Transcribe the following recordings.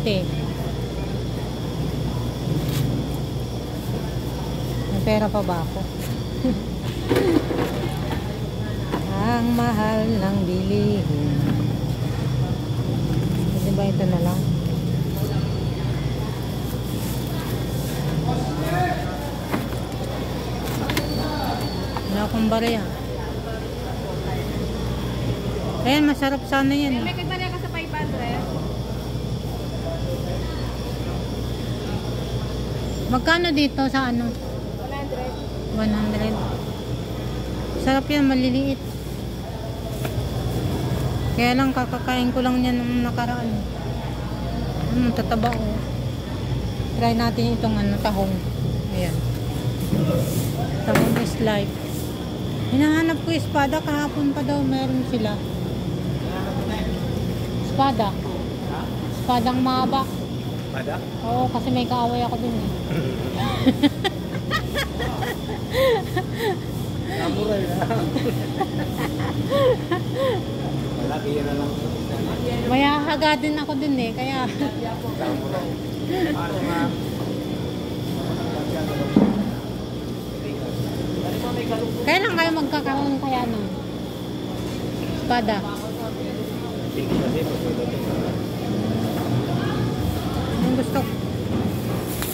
150. May pera pa ba ako? Ang mahal ng bilihin. Pwede ba ito na lang? Wala akong barya. Ayan, masarap sana yan. May kagbarya ka sa 500. Magkano dito sa ano? 100. 100. Sarap yan, maliliit. Kaya lang kakakain ko lang yan nung nakaraan. Tataba oh. Try natin itong ano, tahong. Ayan. Tahong is life. Hinahanap ko espada, kahapon pa daw meron sila. Espada. Espadang mahaba. Espada? Oo, kasi may kaaway ako din eh. Samurai na. Malaki yan na lang. May hahaga din ako din eh, kaya... Samurai. Ano nga? Kailan kayo magkakaroon kaya nun? Espada. Hindi kasi pagpagdating. Ang gusto ko.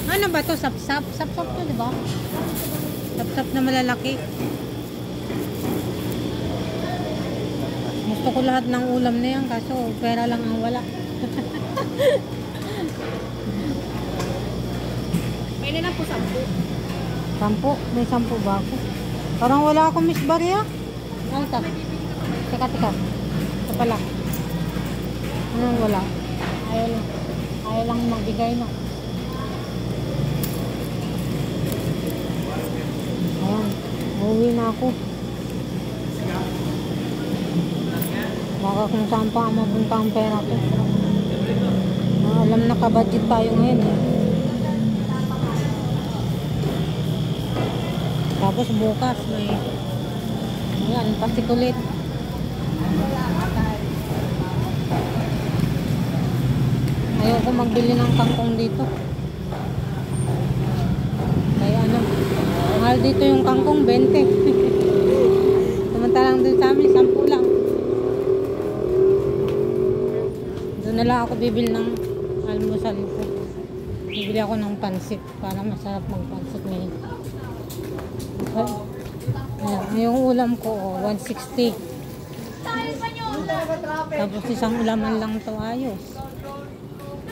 Ano ba to? Sap-sap? Sap-sap to, di ba? Sap-sap na malalaki. Gusto ko lahat ng ulam na yan, kaso pera lang ang wala. May na po 10. 10? May 10 ba ako? Parang wala akong Miss Barya. Ano ito? Teka. Ito pala. Anong wala? Ayaw lang magbigay na. Ayan. Uuwi na ako. Baka kung saan pa mapunta ang pera ko. Alam na ka-budget tayo ngayon eh. Tapos bukas may ayan, pasikulit. Ayoko magbili ng kangkong dito. Kaya ano, mahal dito yung kangkong 20. Samantalang dito sa amin 10 lang. Doon na lang ako bibili ng almusal ko. Bibili ako ng pansit para masarap magpansit ngayon. Ayan, yung ulam ko 160. Tapos isang ulaman lang to, ayos.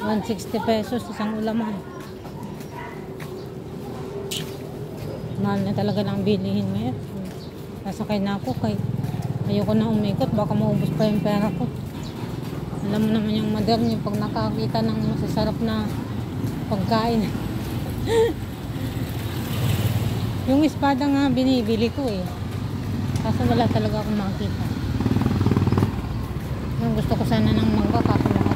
160 pesos isang ulaman. Mahal na talaga ng bilihin ngayon. Sasakay na ako kay ayoko na umikot, baka maubos pa yung pera ko. Alam mo naman yung mother niyo pag nakakita ng masasarap na pagkain. Yung espada nga binibili ko eh. Kaso wala talaga akong makita. Yung gusto ko sana ng mangga kaso mahal.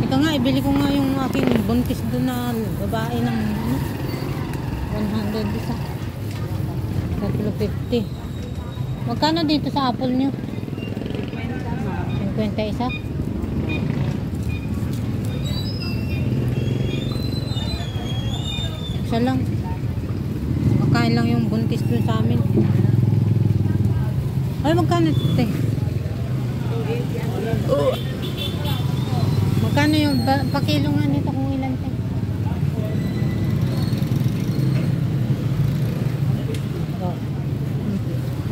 Ika nga, ibili ko nga yung aking buntis doon na babae ng 100 isa. 350. Magkano dito sa apple nyo? 50 isa? Isa lang. Kain lang yung buntis dun sa amin. Ay, magkano ito? Magkano yung pakilo nga nito kung ilan ito? Oh.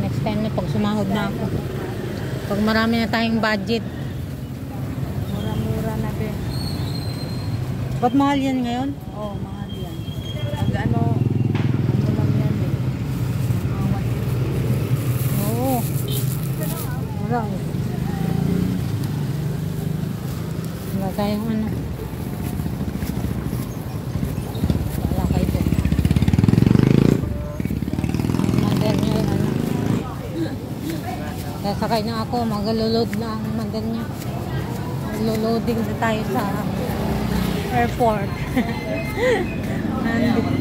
Next time na pag sumahod na ako. Pag marami na tayong budget. Mura-mura na din. Ba't mahal yan ngayon? Oo, mahal yan. Pag ano lang yan eh. Oo. Wala eh. Wala tayong ano. Wala kayo po. Mother niya yung ano. Sasakay na ako. Mag-load na ang mother niya. Mag-loading na tayo sa airport. Nandito.